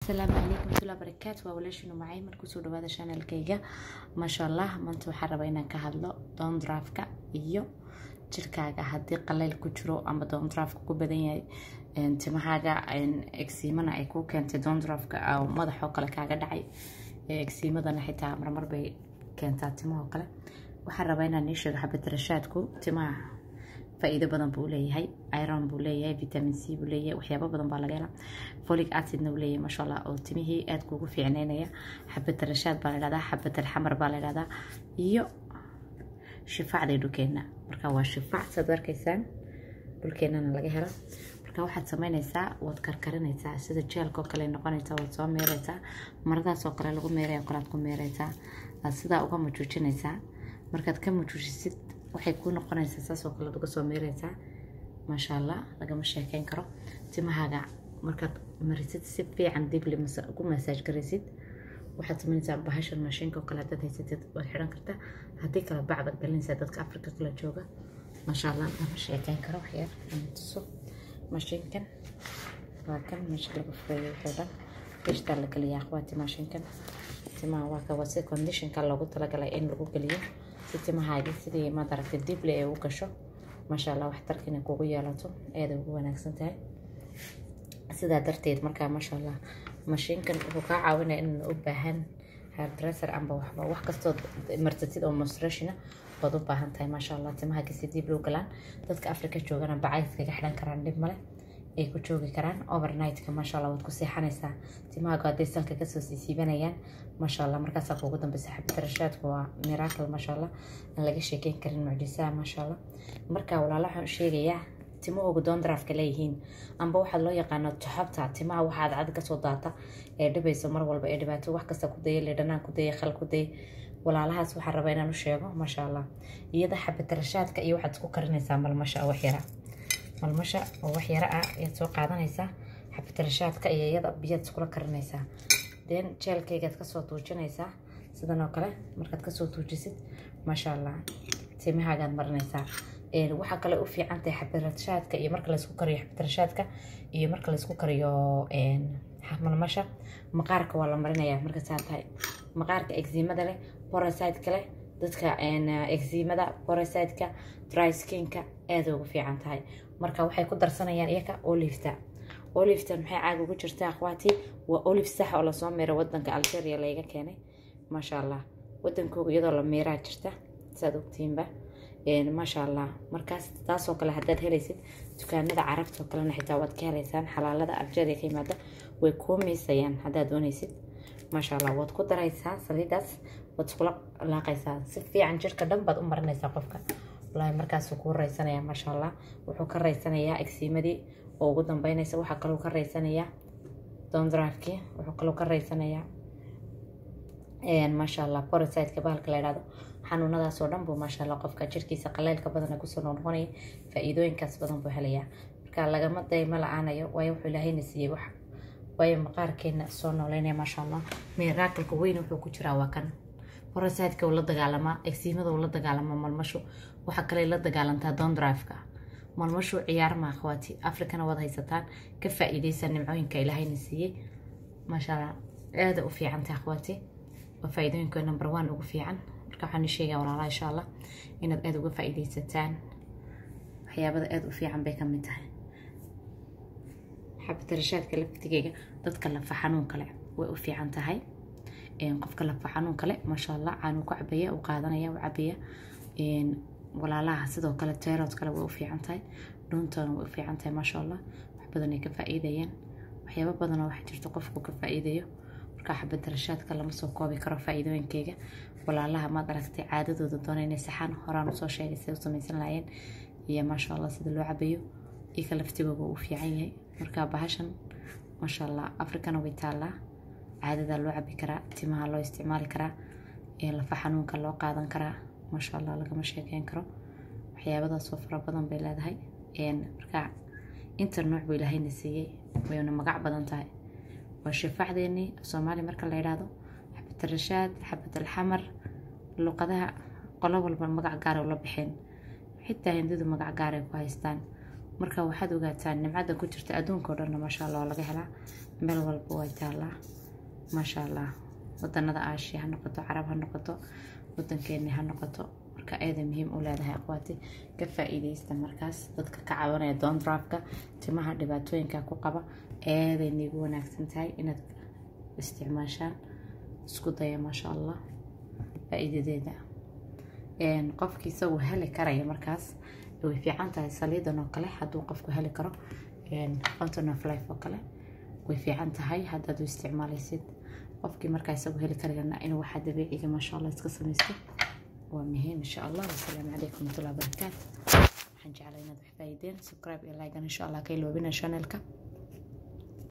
السلام عليكم ورحمة الله وبركاته. وولاشنا معي مركو سو dhawaada channelkayga ma sha Allah maanta waxaan rabaa inaan ka hadlo downdraftka iyo jirkaaga hadii qallayl ku jiro ama downdraftka ku badan yahay timahaaga eczema ay ku keentay downdraftka oo madaxo kale kaaga dhacay eczemadana xitaa marmar bay keentaa timaha kale waxaan rabaa inaan sheego xabad rashaadku timaha faa'iido badan buu leeyahay iron buu leeyahay vitamin C buu leeyahay waxyaabo badan baa laga helaa folic acid na leeyahay ma sha Allah oo timihii aad kugu fiicneynaya xabad rashaad baa la yiraahdaa xabad alxamar baa la yiraahdaa iyo shifaacda dhulkeena marka waa shifaac sad arkaysaan dhulkeena laga helo marka waxaad sameynaysaa wad karkarinaysaa sida jeelka kale noqonaysa wad soo meeraysaa maradaas oo kale lagu meeray qolaad ku meeraysaa sida uga muujinaysaa markaad ka muujisid waxay ku noqonaysaa saas oo kale uga soo meeraysaa ma sha Allah laga ma sheekeyn karo timahaaga markaad marisid si fiican dib ku massage garaysid waxaad sameynaysaa bahashan mashiinka kale dad haysatid oo xiran karta hadii kala bacbad galinaysaa dadka Afrika kala jooga ma sha Allah laga ma sheekeyn karo waxyar intuso mashiinkan waa kan meesha lagu fureeyo todan kishta la kaliya akhwaati mashiinkan timaha waa ka wasi conditionka loogu talagalay in lagu galiyo timahaaga sidii ma daragtay dib leh u gasho ma sha Allah wax tarkina kugu yeelato aad ugu wanaagsan tahay sida darteed marka ma sha Allah mashiinkan wuxuu ka caawinayaa in u baahan hairdresser amba wax kasto martid oo menstruation wad u baahan tahay ma sha Allah timahaaga si dib loo galaan dadka Afrika joogana bacayska xidhan karaan dib male ay ku joogi karaan overnight ka ma sha Allah wad ku seexanaysaa timahaaga haday salka ka soo siibanayaan ما شاء الله مركز أقوى قدام بس حبة رشات هو ميراكل ما شاء الله أنا لقي شيء كان معجزة ما شاء الله مركز ولا لا شيء يا تمو قدام درف كليهين أم بوحد لا يقانا تحبتها تما واحد عدك صداتا دبي سمر ولا بقى دباتو واحد كسر كدي اللي دنا كدي خل كدي ولا لها سوحر ربينا نشيبه ما شاء الله يدا حبة رشات كأي واحد تكوكر نسام المشاء وحيرة المشاء وحيرة يتوقع هذا نسا حبة رشات كأي يدا بيد سكول كرنسا دين jeelkayga ka soo tuujinaysaa sidan oo kale markaad ka soo tuujisid ma sha Allah timahaaga marinaysaa waxa kale u fiican tahay xabad rashaadka iyo marka la isku kariyo xabad rashaadka iyo marka la isku kariyo xamalmasha maqaarka waa la marinayaa marka saa tahay maqaarka eczemada leh parasite kale dadka eczemada parasite-ka dry skin-ka aad ugu fiican tahay marka waxay ku darsanayaan iyaga olive maxay caag ugu jirtaa akhwaati waa olive sax oo la soo meeray wadanka Algeria laga keenay ma sha Allah wadankooda iyadoo la meeraa jirta saad ogtiinba ma sha Allah markaas taas oo kale hadaad helaysid dukaanada carabta kale xitaa wad ka helaysaan xalaalada Algeria ka yimaada way ku meesayaan hadaad doonaysid ma sha Allah wad ku daraysaa saliidaas wad kula laaqaysaa si fiican jirka dhan baad u marinaysaa qofka wallahi markaas uu ku raysanaya ma sha Allah wuxuu ka raysanayaa eczemadii oo ugu dambeynaysa waxa kale uu ka raysanayaa downdraftkii wuxuu kale ka raysanayaa ma sha Allah parasite-ka bahalka la yiraahdo xanuunadaas oo dhan buu ma sha Allah qofka jirkiisa qaleelka badan ku soo noqonaya faa'iidooyinkaas badan buu helayaa marka lagama dayma la'aanayo way wuxuu Ilaahay siiyay wax way maqaarkeena soo nooleynaya ma sha Allah miracle weyn wuxuu ku jiraa waa kan parasite-ka uu la dagaalama eczemada uu la dagaalama malmasho waxa kale la dagaalantaa downdraftka malmasho ciyaar ma akhwaati Afrikana wada haysataan ka faa'iideysan nimcooyinka Ilaahayna siiyay ma sha Allah aad u fiican tahay akhwaati waa faa'iidooyinka number 1 ugu fiican marka waxaan sheegaa walaalaha insha Allah inaad aad uga faa'iideysataan waxyaabada aad u fiican bay kamid tahay xabta rashaadka laftigeega dadka la faxanuun kale way u fiican tahay qofka la faxanuun kale ma sha Allah aanu ku cabaya oo qaadanaya oo cabaya walaalaha sidoo kale tayrood kale way u fiican tahay dhuntan way u fiican tahay ma sha Allah wax badan ay ka faa'iideyaan waxyaabo badan oo wax jirto qofku ka faa'iideeyo marka xabad rashaadka lama soo koobi karo faa'iidooyinkeyga walaalaha ma aragtay caadadooda doonayna saxan horaan soo sheegay si uu sameeysan laayeen iyo ma sha Allah sida loo cabayo iyo kala laftigooda uu fiican yahay marka bahashan ma sha Allah Afrikana way taalaa caadada loo cabi karaa timaha loo isticmaali karaa la faxanuunka loo qaadan karaa ما شاء الله لقى مش هيك ينكرو حيابة صفرة بدن بلاد هاي مركع انت النوع بيلاهي نسيي ويونا مقع بدن تاي والشفاح ديني الصومالي مركا اللي يرادو حبة الرشاد حبة الحمر لقدها قلوب المقع قاري ولا بحين حتى هندو مقع قاري كويستان marka waxaad ogaataan nimcada ku jirta adduunka oo dhan masha Allah laga helaa meel walba way taalaa masha Allah wadanada Aasiya ha noqoto Carab ha noqoto wadankeena ha noqoto marka aad muhiim u leedahay aqwaati ka faa'iideysta markaas dadka ka caawinaya dandruffka timaha dhibaatooyinka ku qaba aad ay nigu wanaagsan tahay inaad isticmaashaan isku daya masha Allah faa'iidadeeda qofkii soo heli karaya markaas way fiican tahay saliidan oo kale haduu qofku heli karo fountain of life oo kale way fiican tahay haddaad u isticmaalaysid qofkii markaas soo heli karayna inuu waxa dabiiciga masha Allah iska sameeyo waa muhiim insha Allah wassalaamu alaykum wa rahmatullahi wa barakatuh waxaan jeclahay inaad wax faa'iideen subscribe iyo like insha Allah ka iloobina channelka